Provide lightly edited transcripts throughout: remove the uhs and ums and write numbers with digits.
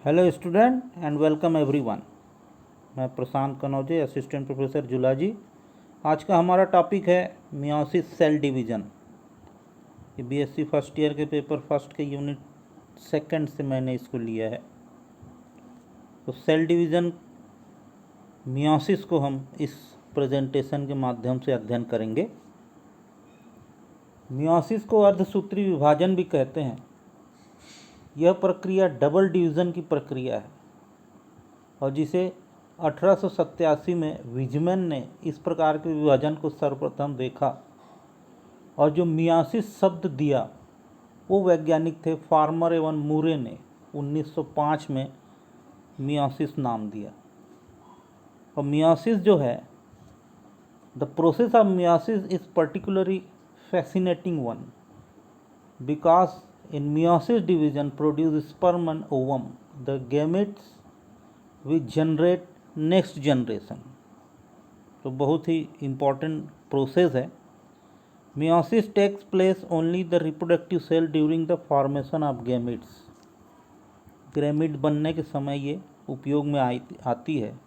Hello student and welcome everyone. मैं प्रशांत Kanoje, assistant professor zoology. आज का हमारा टॉपिक है मियोसिस सेल डिवीज़न। ये बीएससी फर्स्ट ईयर के पेपर फर्स्ट के यूनिट सेकंड से मैंने इसको लिया है। तो सेल डिवीज़न मियोसिस को हम इस प्रेजेंटेशन के माध्यम से अध्ययन करेंगे। मियोसिस को अर्धसूत्री विभाजन भी कहते हैं। यह प्रक्रिया डबल डिवीज़न की प्रक्रिया है और जिसे 1887 में विजमैन ने इस प्रकार के विभाजन को सर्वप्रथम देखा और जो मियोसिस शब्द दिया वो वैज्ञानिक थे फार्मर एवं मूरे ने 1905 में मियोसिस नाम दिया। और मियोसिस जो है, the process of meiosis is particularly fascinating one because in meiosis division produce sperm and ovum, the gametes which generate next generation। तो बहुत ही important process है। meiosis takes place only the reproductive cell during the formation of gametes। Gamete बनने के समय ये उपयोग में आती है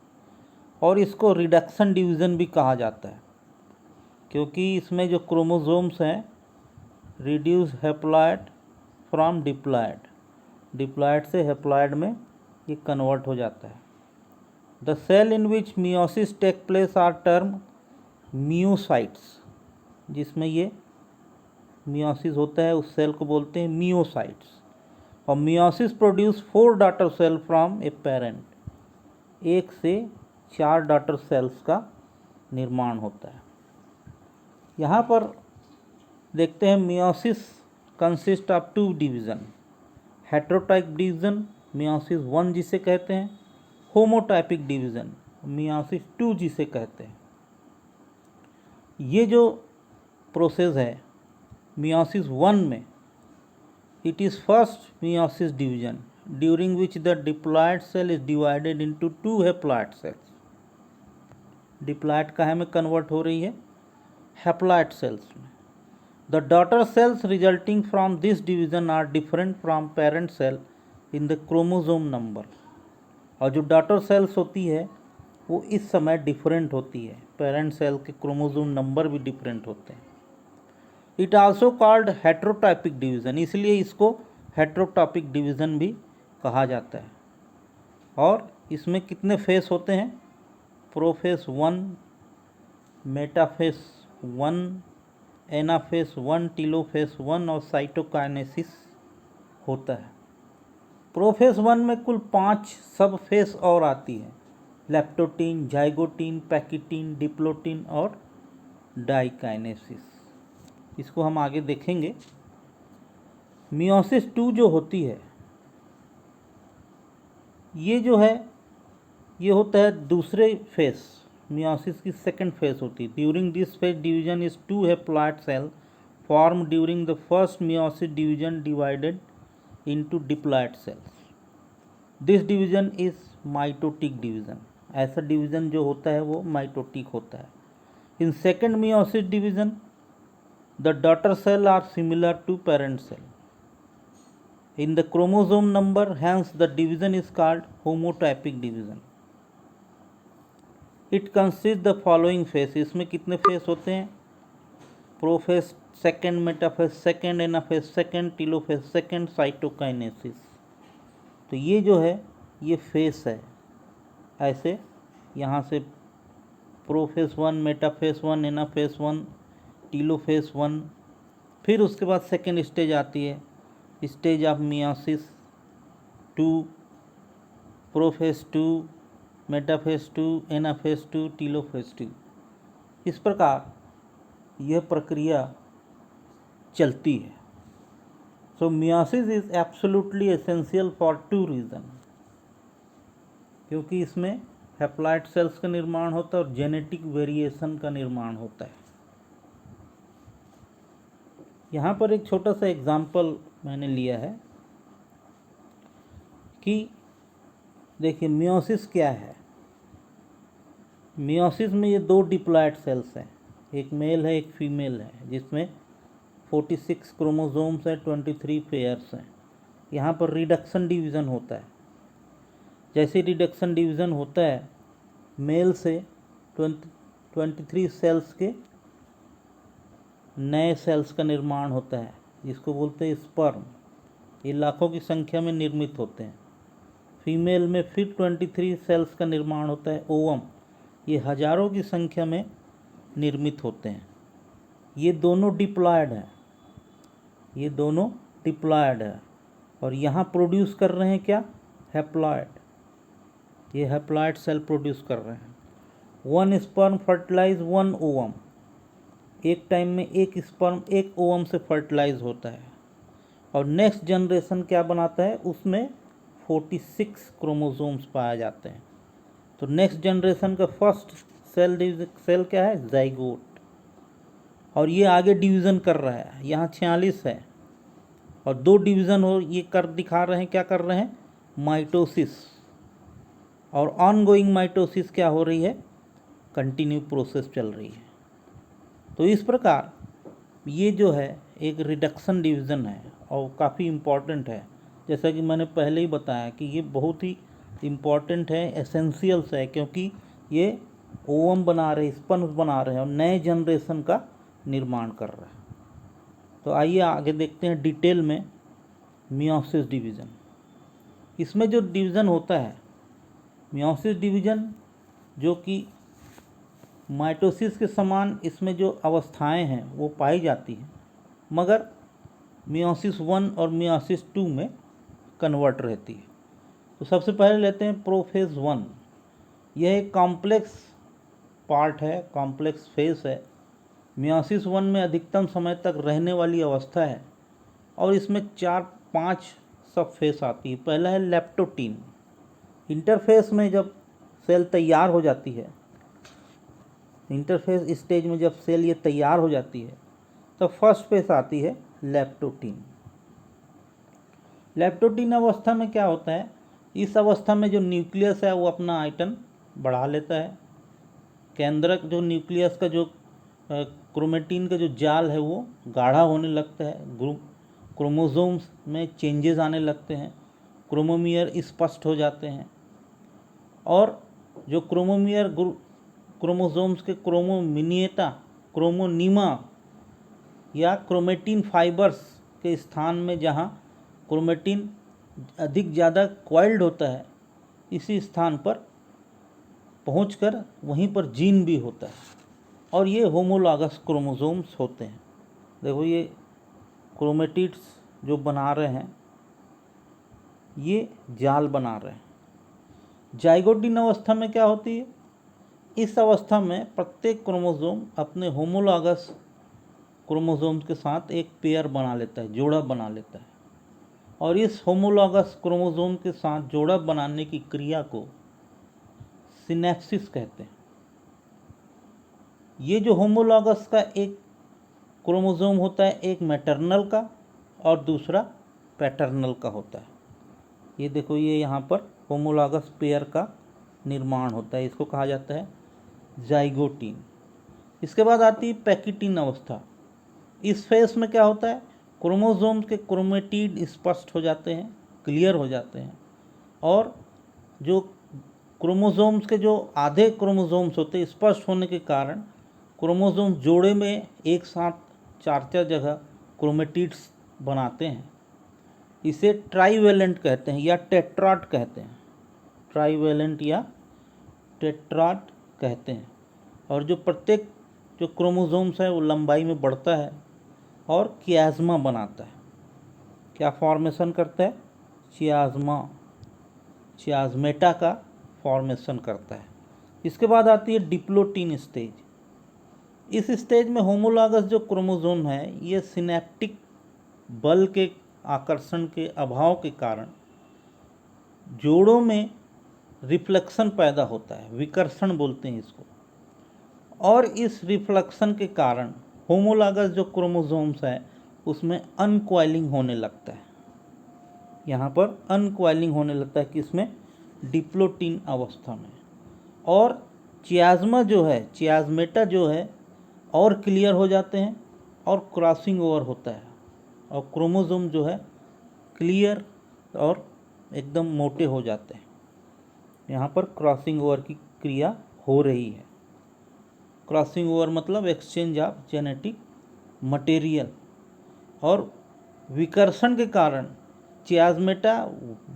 और इसको रिडक्शन डिवीज़न भी कहा जाता है क्योंकि इसमें जो क्रोमोसोम्स हैं reduce haploid from diploid, diploid से हैप्लॉइड में ये कन्वर्ट हो जाता है। The cell in which meiosis take place are term meiocytes. जिसमें ये मियोसिस होता है उस सेल को बोलते हैं मियोसाइट्स। और meiosis produce 4 daughter cell from a parent. 1 से 4 डॉटर सेल्स का निर्माण होता है। यहाँ पर देखते हैं meiosis consist of 2 division, heterotype division meiosis 1 जिसे कहते हैं, होमोटाइपिक डिवीज़न मियोसिस 2 जिसे कहते हैं। ये जो प्रोसेस है मियोसिस 1 में, it is first meiosis division during which the diploid cell is divided into 2 haploid cells. Diploid काहे में कन्वर्ट हो रही है? हैप्लॉइड सेल्स में। The daughter cells resulting from this division are different from parent cell in the chromosome number. और जो daughter cells होती है वो इस समय डिफरेंट होती है, पेरेंट सेल के क्रोमोसोम नंबर भी डिफरेंट होते हैं। इट आल्सो कॉल्ड हेटेरोटाइपिक डिवीज़न, इसलिए इसको हेटेरोटाइपिक डिवीज़न भी कहा जाता है। और इसमें कितने फेस होते हैं? प्रोफेस 1, मेटाफेस 1, एनाफेस 1, टीलोफेस 1 और साइटोकाइनेसिस होता है। प्रोफेस 1 में कुल 5 सब फेस और आती है, लेप्टोटीन, जाइगोटीन, पैकिटीन, डिप्लोटीन और डाइकाइनेसिस। इसको हम आगे देखेंगे। मियोसिस 2 जो होती है ये जो है ये होता है दूसरे फेस, मियोसिस की सेकंड फेज होती है। During this phase division is 2 haploid cell form during the first meiosis division divided into diploid cells. This division is mitotic division. ऐसा डिवीजन जो होता है वो माइटोटिक होता है। In second meiosis division the daughter cell are similar to parent cell in the chromosome number, hence the division is called homotypic division. It consist the following face. इसमें कितने phase होते हैं? Prophase second, metaphase second, anaphase second, telophase second, cytokinesis. तो ये जो है ये face है। ऐसे यहाँ से प्रोफेस 1, मेटाफेस 1, एनाफेस 1, टीलोफेस 1, फिर उसके बाद सेकेंड स्टेज आती है, stage of meiosis 2, prophase 2, metaphase 2, anaphase 2, telophase 2। इस प्रकार यह प्रक्रिया चलती है। So meiosis is absolutely essential for 2 reason, क्योंकि इसमें हैप्लॉइड सेल्स का निर्माण होता है और जेनेटिक वेरिएशन का निर्माण होता है। यहाँ पर एक छोटा सा एग्जाम्पल मैंने लिया है कि देखिए मियोसिस क्या है। मियोसिस में ये 2 डिप्लॉइड सेल्स हैं, एक मेल है एक फीमेल है, जिसमें 46 क्रोमोसोम्स हैं, 23 पेयर्स हैं। यहाँ पर रिडक्शन डिवीज़न होता है। जैसे रिडक्शन डिवीज़न होता है, मेल से 23 सेल्स के नए सेल्स का निर्माण होता है, जिसको बोलते हैं स्पर्म। ये लाखों की संख्या में निर्मित होते हैं। फीमेल में फिर 23 सेल्स का निर्माण होता है, ओवम। ये हजारों की संख्या में निर्मित होते हैं। ये दोनों डिप्लॉयड हैं, ये दोनों डिप्लॉयड है, और यहाँ प्रोड्यूस कर रहे हैं क्या, हैप्लॉयड। ये हैप्लॉयड सेल प्रोड्यूस कर रहे हैं। 1 स्पर्म फर्टिलाइज 1 ओवम। एक टाइम में एक स्पर्म एक ओवम से फर्टिलाइज होता है, और नेक्स्ट जनरेशन क्या बनाता है, उसमें 46 क्रोमोसोम्स पाए जाते हैं। तो नेक्स्ट जनरेशन का फर्स्ट सेल क्या है, जाइगोट। और ये आगे डिवीज़न कर रहा है, यहाँ 46 है और 2 डिवीज़न हो, ये कर दिखा रहे हैं, क्या कर रहे हैं, माइटोसिस। और ऑनगोइंग माइटोसिस क्या हो रही है, कंटिन्यू प्रोसेस चल रही है। तो इस प्रकार ये जो है एक रिडक्शन डिवीज़न है और काफ़ी इम्पॉर्टेंट है। जैसा कि मैंने पहले ही बताया कि ये बहुत ही इम्पॉर्टेंट है, एसेंशियल्स है, क्योंकि ये ओवम बना रहे, स्पर्म्स बना रहे हैं और नए जनरेशन का निर्माण कर रहा है। तो आइए आगे देखते हैं डिटेल में मियोसिस डिवीज़न। इसमें जो डिवीज़न होता है मियोसिस डिवीज़न, जो कि माइटोसिस के समान इसमें जो अवस्थाएं हैं वो पाई जाती हैं, मगर मियोसिस 1 और मियोसिस 2 में कन्वर्ट रहती है। तो सबसे पहले लेते हैं प्रोफेज 1। यह एक कॉम्प्लेक्स पार्ट है, कॉम्प्लेक्स फेस है। मियोसिस 1 में अधिकतम समय तक रहने वाली अवस्था है और इसमें 4-5 सब फेस आती है। पहला है लेप्टोटीन। इंटरफेस में जब सेल तैयार हो जाती है, इंटरफेस स्टेज में जब सेल ये तैयार हो जाती है, तो फर्स्ट फेस आती है लेप्टोटीन। लेप्टोटीन अवस्था में क्या होता है, इस अवस्था में जो न्यूक्लियस है वो अपना आयतन बढ़ा लेता है। केंद्रक जो न्यूक्लियस का जो क्रोमेटिन का जो जाल है वो गाढ़ा होने लगता है, क्रोमोसोम्स में चेंजेस आने लगते हैं, क्रोमोमियर स्पष्ट हो जाते हैं, और जो क्रोमोमियर क्रोमोसोम्स के क्रोमोमिनिएटा, क्रोमोनीमा या क्रोमेटिन फाइबर्स के स्थान में जहाँ क्रोमेटिन अधिक ज़्यादा कॉइल्ड होता है, इसी स्थान पर पहुंचकर वहीं पर जीन भी होता है, और ये होमोलॉगस क्रोमोसोम्स होते हैं। देखो ये क्रोमेटिड्स जो बना रहे हैं, ये जाल बना रहे हैं। जाइगोटिन अवस्था में क्या होती है, इस अवस्था में प्रत्येक क्रोमोसोम अपने होमोलॉगस क्रोमोसोम्स के साथ एक पेयर बना लेता है, जोड़ा बना लेता है, और इस होमोलॉगस क्रोमोसोम के साथ जोड़ा बनाने की क्रिया को सिनेप्सिस कहते हैं। ये जो होमोलॉगस का एक क्रोमोसोम होता है, एक मैटरनल का और दूसरा पैटर्नल का होता है। ये देखो, ये यहाँ पर होमोलॉगस पेयर का निर्माण होता है, इसको कहा जाता है जाइगोटीन। इसके बाद आती है पैकिटीन अवस्था। इस फेस में क्या होता है, क्रोमोसोम के क्रोमेटिड स्पष्ट हो जाते हैं, क्लियर हो जाते हैं, और जो क्रोमोसोम्स के जो आधे क्रोमोसोम्स होते हैं स्पष्ट होने के कारण क्रोमोसोम जोड़े में एक साथ 4 जगह क्रोमेटिड्स बनाते हैं। इसे ट्राईवेलेंट कहते हैं या टेट्राड कहते हैं, ट्राईवेलेंट या टेट्राड कहते हैं। और जो प्रत्येक जो क्रोमोसोम्स है वो लंबाई में बढ़ता है और कियाज्मा बनाता है। क्या फॉर्मेशन करता है, चियाज्मा, चियाज्मेटा का फॉर्मेशन करता है। इसके बाद आती है डिप्लोटीन स्टेज। इस स्टेज में होमोलॉगस जो क्रोमोसोम है, ये सिनेप्टिक बल के आकर्षण के अभाव के कारण जोड़ों में रिफ्लेक्शन पैदा होता है, विकर्षण बोलते हैं इसको, और इस रिफ्लेक्शन के कारण होमोलॉगस जो क्रोमोसोम्स है उसमें अनकॉइलिंग होने लगता है। यहाँ पर अनकॉइलिंग होने लगता है किसमें, डिप्लोटीन अवस्था में। और चियाज्मा जो है, चियाज्मेटा जो है, और क्लियर हो जाते हैं और क्रॉसिंग ओवर होता है, और क्रोमोसोम जो है क्लियर और एकदम मोटे हो जाते हैं। यहाँ पर क्रॉसिंग ओवर की क्रिया हो रही है। क्रॉसिंग ओवर मतलब एक्सचेंज ऑफ जेनेटिक मटेरियल। और विकर्षण के कारण चियाज़मेटा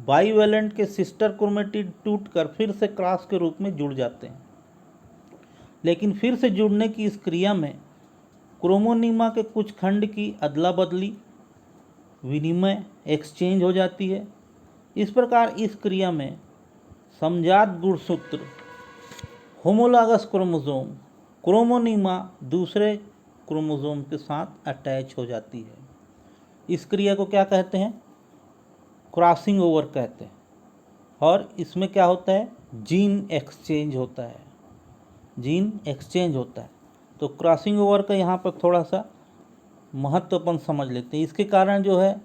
बाइवेलेंट के सिस्टर क्रोमेटिड टूटकर फिर से क्रॉस के रूप में जुड़ जाते हैं। लेकिन फिर से जुड़ने की इस क्रिया में क्रोमोनिमा के कुछ खंड की अदला बदली, विनिमय, एक्सचेंज हो जाती है। इस प्रकार इस क्रिया में समजात गुणसूत्र होमोलॉगस क्रोमोसोम क्रोमोनिमा दूसरे क्रोमोसोम के साथ अटैच हो जाती है। इस क्रिया को क्या कहते हैं? क्रॉसिंग ओवर कहते हैं। और इसमें क्या होता है? जीन एक्सचेंज होता है। जीन एक्सचेंज होता है। तो क्रॉसिंग ओवर का यहाँ पर थोड़ा सा महत्व अपन समझ लेते हैं। इसके कारण जो है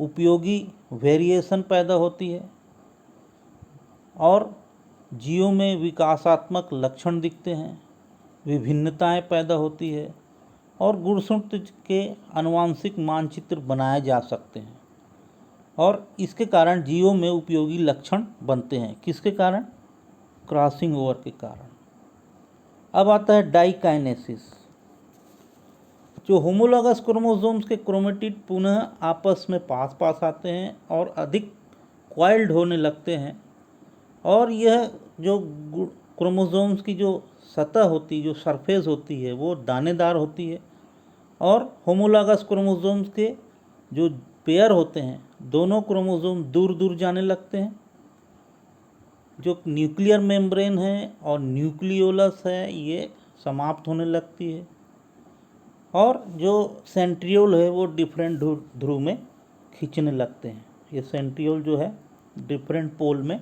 उपयोगी वेरिएशन पैदा होती है और जीवों में विकासात्मक लक्षण दिखते हैं, विभिन्नताएं पैदा होती है और गुणसूत्र के आनुवांशिक मानचित्र बनाए जा सकते हैं और इसके कारण जीवों में उपयोगी लक्षण बनते हैं। किसके कारण? क्रॉसिंग ओवर के कारण। अब आता है डाइकाइनेसिस। जो होमोलॉगस क्रोमोसोम्स के क्रोमेटिड पुनः आपस में पास पास आते हैं और अधिक क्वाइल्ड होने लगते हैं और यह जो क्रोमोसोम्स की जो सतह होती है, जो सरफेस होती है, वो दानेदार होती है और होमोलॉगस क्रोमोसोम्स के जो पेयर होते हैं, दोनों क्रोमोसोम दूर दूर जाने लगते हैं। जो न्यूक्लियर मेम्ब्रेन है और न्यूक्लियोलस है, ये समाप्त होने लगती है और जो सेंट्रियोल है वो डिफरेंट ध्रुव में खींचने लगते हैं। ये सेंट्रियोल जो है डिफरेंट पोल में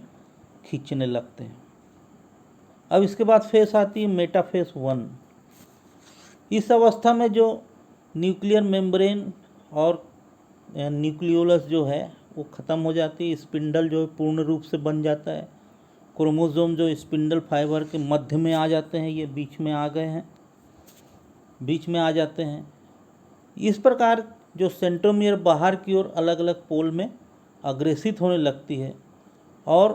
खींचने लगते हैं। अब इसके बाद फेस आती है मेटाफेस 1। इस अवस्था में जो न्यूक्लियर मेम्ब्रेन और न्यूक्लियोलस जो है वो ख़त्म हो जाती है। स्पिंडल जो है पूर्ण रूप से बन जाता है। क्रोमोसोम जो स्पिंडल फाइबर के मध्य में आ जाते हैं, ये बीच में आ गए हैं, बीच में आ जाते हैं। इस प्रकार जो सेंट्रोमियर बाहर की ओर अलग अलग पोल में अग्रेसित होने लगती है और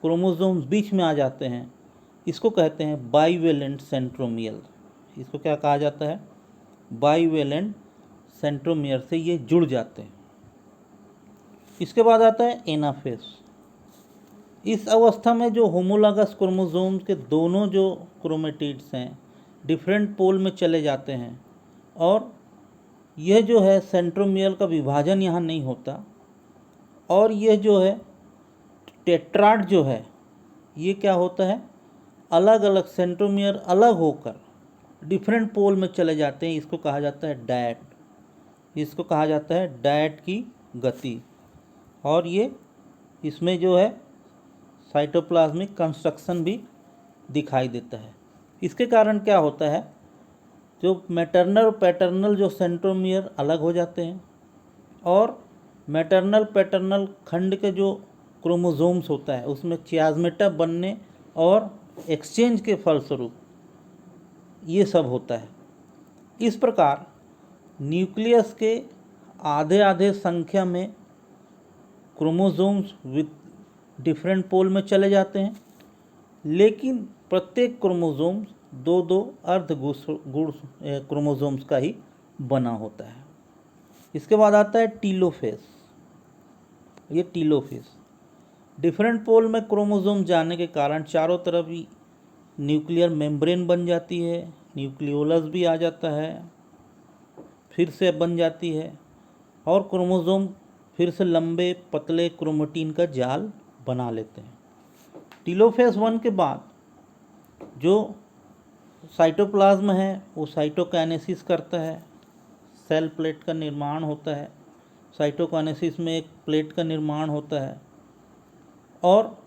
क्रोमोसोम्स बीच में आ जाते हैं। इसको कहते हैं बाइवेलेंट सेंट्रोमियर। इसको क्या कहा जाता है? बाइवेलेंट सेंट्रोमियर से ये जुड़ जाते हैं। इसके बाद आता है एनाफेस। इस अवस्था में जो होमोलॉगस क्रोमोसोम्स के दोनों जो क्रोमेटिड्स हैं डिफरेंट पोल में चले जाते हैं और यह जो है सेंट्रोमियर का विभाजन यहाँ नहीं होता और यह जो है टेट्राड जो है ये क्या होता है? अलग अलग सेंट्रोमियर अलग होकर डिफरेंट पोल में चले जाते हैं। इसको कहा जाता है डायट। इसको कहा जाता है डायट की गति। और ये इसमें जो है साइटोप्लाज्मिक कंस्ट्रक्शन भी दिखाई देता है। इसके कारण क्या होता है? जो मैटरनल और पैटर्नल जो सेंट्रोमियर अलग हो जाते हैं और मैटरनल पैटर्नल खंड के जो क्रोमोसोम्स होता है उसमें चियाज़मेटा बनने और एक्सचेंज के फलस्वरूप ये सब होता है। इस प्रकार न्यूक्लियस के आधे आधे संख्या में क्रोमोसोम्स विद डिफरेंट पोल में चले जाते हैं, लेकिन प्रत्येक क्रोमोसोम्स दो दो अर्ध गुण क्रोमोसोम्स का ही बना होता है। इसके बाद आता है टीलोफेस। ये टीलोफेस डिफरेंट पोल में क्रोमोसोम जाने के कारण चारों तरफ ही न्यूक्लियर मेम्ब्रेन बन जाती है, न्यूक्लियोलस भी आ जाता है, फिर से बन जाती है और क्रोमोसोम फिर से लंबे पतले क्रोमेटिन का जाल बना लेते हैं। टीलोफेस 1 के बाद जो साइटोप्लाज्म है वो साइटोकाइनेसिस करता है, सेल प्लेट का निर्माण होता है। साइटोकाइनेसिस में एक प्लेट का निर्माण होता है और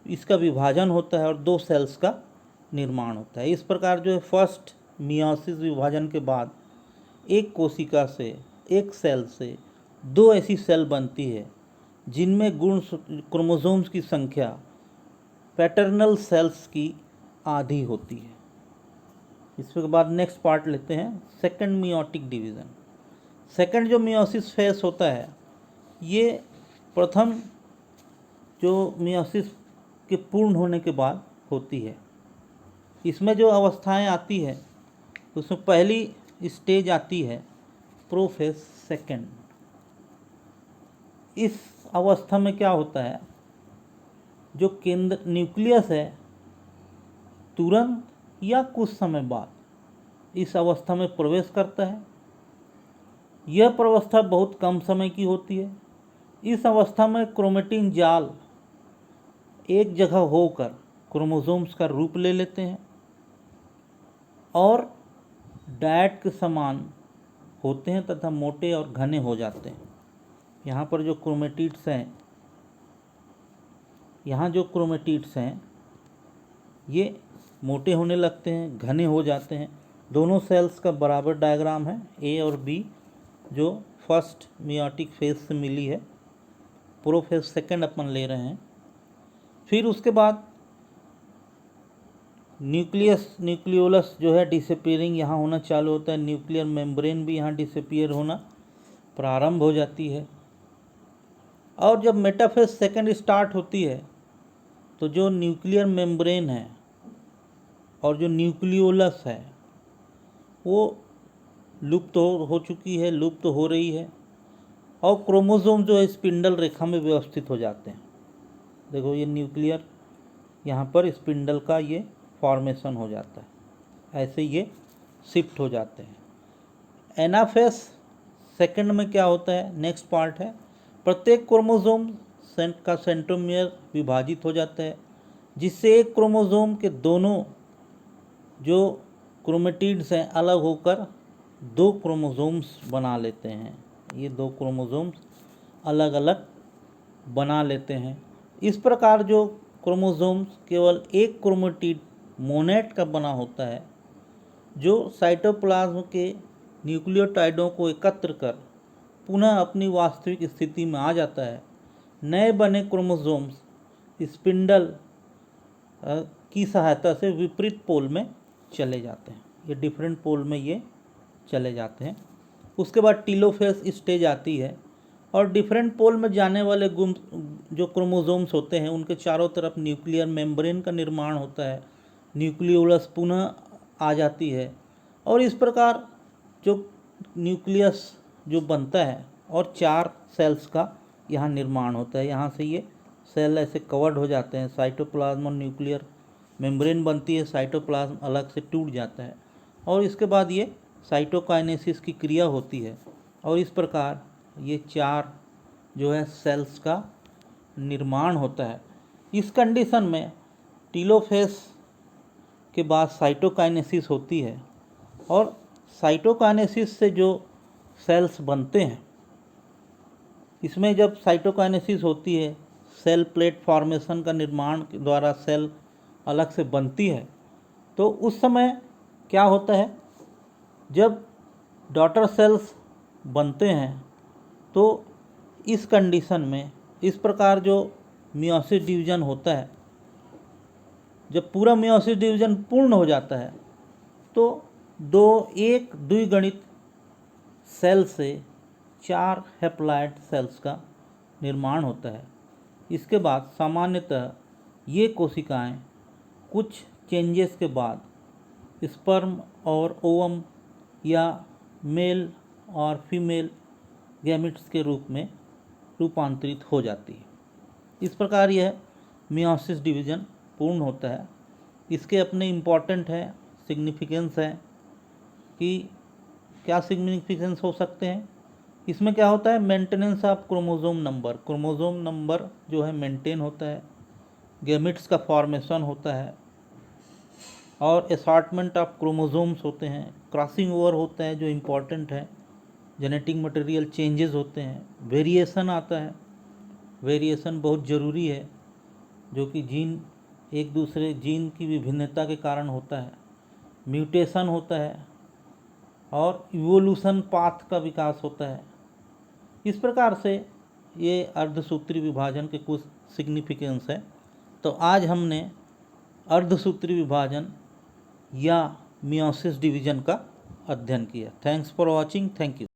इसका विभाजन होता है और दो सेल्स का निर्माण होता है। इस प्रकार जो है फर्स्ट मियोसिस विभाजन के बाद एक कोशिका से, एक सेल से दो ऐसी सेल बनती है जिनमें गुण क्रोमोसोम्स की संख्या पैटर्नल सेल्स की आधी होती है। इसके बाद नेक्स्ट पार्ट लेते हैं, सेकंड मियोटिक डिवीज़न। सेकंड जो मियोसिस फेस होता है ये प्रथम जो मियोसिस के पूर्ण होने के बाद होती है। इसमें जो अवस्थाएं आती है उसमें पहली स्टेज आती है प्रोफेज सेकंड। इस अवस्था में क्या होता है, जो केंद्र न्यूक्लियस है तुरंत या कुछ समय बाद इस अवस्था में प्रवेश करता है। यह प्रावस्था बहुत कम समय की होती है। इस अवस्था में क्रोमेटिन जाल एक जगह होकर क्रोमोसोम्स का रूप ले लेते हैं और डायट के समान होते हैं तथा मोटे और घने हो जाते हैं। यहाँ पर जो क्रोमेटिड्स हैं, ये मोटे होने लगते हैं, घने हो जाते हैं। दोनों सेल्स का बराबर डायग्राम है, ए और बी, जो फर्स्ट मियोटिक फेज से मिली है। प्रोफेज सेकंड अपन ले रहे हैं। फिर उसके बाद न्यूक्लियोलस जो है डिसअपीयरिंग यहाँ होना चालू होता है। न्यूक्लियर मेम्ब्रेन भी यहाँ डिसअपीयर होना प्रारंभ हो जाती है। और जब मेटाफेज सेकंड स्टार्ट होती है तो जो न्यूक्लियर मेम्ब्रेन है और जो न्यूक्लियोलस है वो लुप्त हो चुकी है, लुप्त हो रही है, और क्रोमोसोम जो है स्पिंडल रेखा में व्यवस्थित हो जाते हैं। देखो ये न्यूक्लियर, यहाँ पर स्पिंडल का ये फॉर्मेशन हो जाता है, ऐसे ये शिफ्ट हो जाते हैं। एनाफेज सेकंड में क्या होता है, नेक्स्ट पार्ट है, प्रत्येक क्रोमोसोम का सेंट्रोमियर विभाजित हो जाता है, जिससे एक क्रोमोसोम के दोनों जो क्रोमेटिड्स हैं अलग होकर दो क्रोमोसोम्स बना लेते हैं। ये दो क्रोमोसोम्स अलग अलग बना लेते हैं। इस प्रकार जो क्रोमोसोम्स केवल एक क्रोमेटिड मोनेट का बना होता है, जो साइटोप्लाज्म के न्यूक्लियोटाइडों को एकत्र कर पुनः अपनी वास्तविक स्थिति में आ जाता है। नए बने क्रोमोसोम्स स्पिंडल की सहायता से विपरीत पोल में चले जाते हैं। ये डिफरेंट पोल में ये चले जाते हैं। उसके बाद टीलोफेज स्टेज आती है और डिफरेंट पोल में जाने वाले जो क्रोमोसोम्स होते हैं उनके चारों तरफ न्यूक्लियर मेम्ब्रेन का निर्माण होता है। न्यूक्लियोलस पुनः आ जाती है और इस प्रकार जो न्यूक्लियस जो बनता है और 4 सेल्स का यहाँ निर्माण होता है। यहाँ से ये सेल ऐसे कवर्ड हो जाते हैं, साइटोप्लाज्म और न्यूक्लियर मेम्ब्रेन बनती है, साइटोप्लाज्म अलग से टूट जाता है और इसके बाद ये साइटोकाइनेसिस की क्रिया होती है और इस प्रकार ये 4 जो है सेल्स का निर्माण होता है। इस कंडीशन में टीलोफेज के बाद साइटोकाइनेसिस होती है और साइटोकाइनेसिस से जो सेल्स बनते हैं, इसमें जब साइटोकाइनेसिस होती है, सेल प्लेट फॉर्मेशन का निर्माण के द्वारा सेल अलग से बनती है, तो उस समय क्या होता है, जब डॉटर सेल्स बनते हैं तो इस कंडीशन में इस प्रकार जो मियोसिस डिवीजन होता है, जब पूरा मियोसिस डिवीजन पूर्ण हो जाता है तो एक द्विगणित सेल से 4 हैप्लॉइड सेल्स का निर्माण होता है। इसके बाद सामान्यतः ये कोशिकाएं कुछ चेंजेस के बाद स्पर्म और ओवम या मेल और फीमेल गैमेट्स के रूप में रूपांतरित हो जाती है। इस प्रकार यह मियोसिस डिवीजन पूर्ण होता है। इसके अपने इम्पॉर्टेंट है, सिग्निफिकेंस है कि क्या सिग्निफिकेंस हो सकते हैं। इसमें क्या होता है, मेंटेनेंस ऑफ क्रोमोसोम नंबर जो है मेंटेन होता है, गैमेट्स का फॉर्मेशन होता है और असॉर्टमेंट ऑफ क्रोमोसोम्स होते हैं, क्रॉसिंग ओवर होता है जो इम्पॉर्टेंट है, जेनेटिक मटेरियल चेंजेस होते हैं, वेरिएशन आता है, वेरिएशन बहुत ज़रूरी है जो कि जीन एक दूसरे जीन की विभिन्नता के कारण होता है, म्यूटेशन होता है और इवोल्यूशन पाथ का विकास होता है। इस प्रकार से ये अर्धसूत्री विभाजन के कुछ सिग्निफिकेंस है। तो आज हमने अर्धसूत्री विभाजन या मियोसिस डिवीजन का अध्ययन किया। Thanks for watching. Thank you.